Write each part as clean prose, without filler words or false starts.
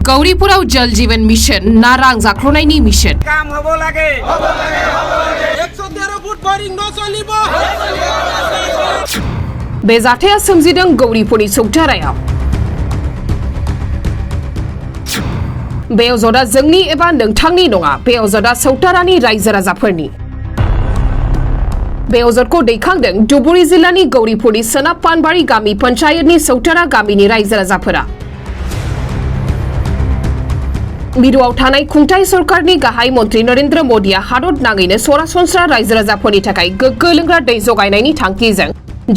गौरीपुराव जल जीवन mission नारां जाख्लनायनि mission काम हबो लागे 113 फुट बोरिंग न चलिबो बे जाथाया सोमजिदों गौरीपुरनि सौथारायाव बे अजदा जोंनि एबा नोंथांनि नङा बे अजदा सौतारानि रायजो राजाफोरनि बे अजदखौ दैखांदों धुबुरी जिल्लानि गौरीपुरनि सोनाब पानबारि गामि पन्चायतनि सौतारा गामिनि रायजो राजाफोरा मिरुआव थानाय खुंथाय सरकारनि गाहाय मन्त्री नरेन्द्र मोदीआ हादर नाङैनो सरासनस्रा रायजो राजाफोरनि थाखाय गोग्गो लोंग्रा दै जगायनायनि थांखिजों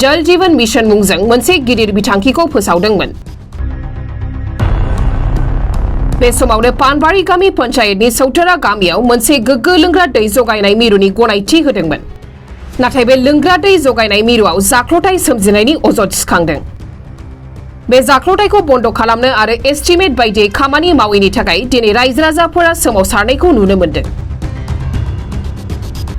जल जीवन मिशन मुंजों मोनसे गिदिर बिथांखिखौ फोसावदोंमोन। बे समावनो पानबारि गामि पन्चायतनि सौतारा गामियाव मोनसे गोग्गो लोंग्रा दै जगायनाय मिरुनि गनायथि होदोंमोन। नाथाय बे लोंग्रा दै जगायनाय मिरुआव जाख्ल'थाय सोमजिनायनि अजद सिखांदों। बे जाख्ल'थायखौ बन्द खालामनो आरो एस्टिमेट बायदियै खामानि मावैनि थाखाय दिनै रायजो राजाफोरा सोमावसारनायखौ नुनो मोन्दों।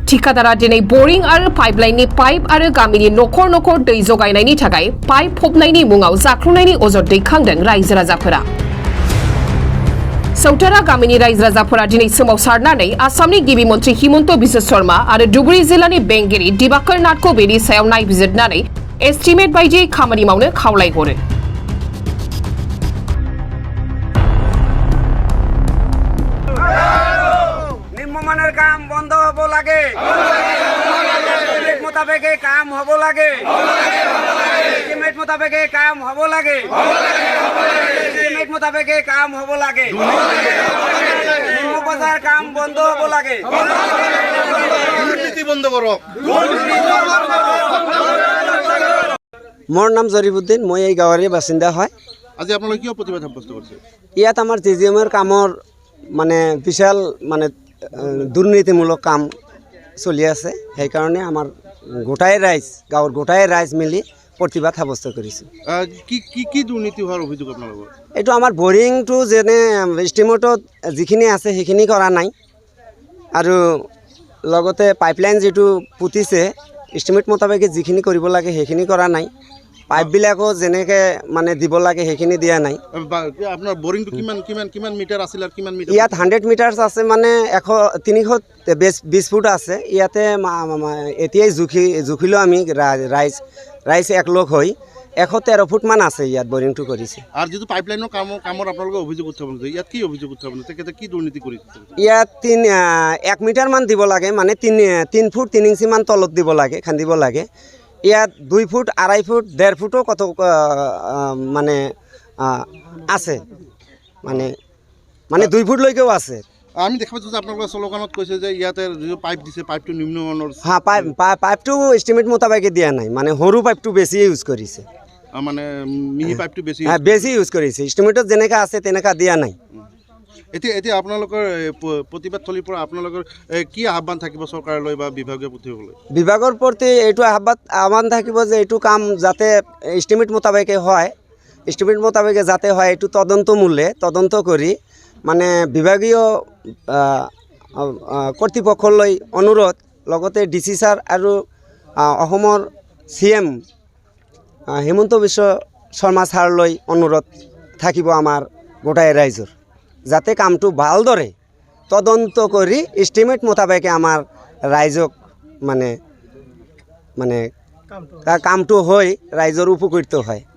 ठिकादारा दिनै बोरिं आरो पाइपलाइननि पाइप आरो गामिनि नखर नखर दै जगायनायनि थाखाय पाइप फबनायनि मुङाव जाख्ल'नायनि अजद दैखांदों रायजो राजाफोरा। सौतारा गामिनि रायजो राजाफोरा दिनै सोमावसारनानै आसामनि गिबि मन्त्री हिमन्त बिश्व शर्मा आरो धुबुरी जिल्लानि बेंगिरि दिबाकर नाथखौ बेनि सायाव नायबिजिरनानै एस्टिमेट बायदियै खामानि मावनो खावलायहरो। নিম্নমানের কাম বন্ধ হব লাগে মোতাবেকে কাম হব লাগে এস্টিমেট মোতাবেকে কাম হব লাগে এস্টিমেট মোতাবেকে কাম হব লাগে নিম্নবাজার কাম বন্ধ হব লাগে দুর্নীতি বন্ধ করো। মোৰ নাম জৰিবুদ্দিন, মই এই গাঁৱৰে বাসিন্দা হয়। আজি আপোনালোকে কিয় প্ৰতিবাদ সাব্যস্ত কৰিছে? ইয়াত আমাৰ জিজিএমৰ কামৰ মানে বিশাল মানে দুৰ্নীতিমূলক কাম চলি আছে, সেইকাৰণে আমাৰ গোটাই ৰাইজ গাঁৱৰ গোটাই ৰাইজ মিলি প্ৰতিবাদ সাব্যস্ত কৰিছোঁ। কি দুৰ্নীতি হোৱাৰ অভিযোগ আপোনালোকৰ? এইটো আমাৰ বৰিংটো যেনে এষ্টিমেটত যিখিনি আছে সেইখিনি কৰা নাই, আৰু লগতে পাইপলাইন যিটো পুতিছে এষ্টিমেট মোতাবেকে যিখিনি কৰিব লাগে সেইখিনি কৰা নাই। পাইপবিলাকো যেনেকৈ মানে দিব লাগে সেইখিনি দিয়া নাই। আপোনাৰ বৰিংটো কিমান মিটাৰ আছিল আৰু কিমান মিটাৰ? ইয়াত 100 মিটাৰ আছে, মানে 320 ফুট আছে। ইয়াতে এতিয়াই জুখিলোঁ আমি ৰাইজ একলগ হৈ 113 ফুটমান আছে ইয়াত বৰিংটো কৰিছে। আৰু যিটো পাইপলাইনৰ কামৰ আপোনালোকে অভিযোগ উত্থাপন কৰিছে, ইয়াত কি অভিযোগ উত্থাপন তেখেতে কি দুৰ্নীতি কৰিছে? ইয়াত 1 মিটাৰমান দিব লাগে, মানে 3 ফুট 3 ইঞ্চিমান তলত দিব লাগে, খান্দিব লাগে। ইয়াত 2 ফুট 2.5 ফুট 1.5 ফুটো কত মানে আছে, মানে 2 ফুটলৈকেও আছে। আমি দেখা পাইছোঁ যে আপোনালোকে শ্লোগানত কৈছে যে ইয়াতে যিটো পাইপ দিছে পাইপটো নিম্নমানৰ। হ্যাঁ, পাইপটো এষ্টিমেট মোতাবেকে দিয়া নাই, মানে সৰু পাইপটো বেছি ইউজ কৰিছে, মানে মিহি পাইপটো বেছি ইউজ কৰিছে। এষ্টিমেটত যেনেকৈ আছে তেনেকৈ দিয়া নাই। এতিয়া আপোনালোকৰ প্ৰতিবাদ থলীৰ পৰা আপোনালোকৰ কি আহ্বান থাকিব চৰকাৰলৈ বা বিভাগীয় প্ৰতিলৈ? বিভাগৰ প্ৰতি এইটো আহ্বান থাকিব যে এইটো কাম যাতে এষ্টিমেট মোতাবেকে হয়, এষ্টিমেট মোতাবেকে যাতে হয় এইটো তদন্ত কৰি মানে বিভাগীয় কৰ্তৃপক্ষলৈ অনুৰোধ, লগতে ডিচি ছাৰ আৰু অসমৰ CM হিমন্ত বিশ্ব শৰ্মা ছাৰলৈ অনুৰোধ থাকিব আমাৰ গোটাই ৰাইজৰ, যাতে কামটো ভালদৰে তদন্ত কৰি এষ্টিমেট মোতাবেকে আমাৰ ৰাইজক মানে কামটো হৈ ৰাইজৰ উপকৃত হয়।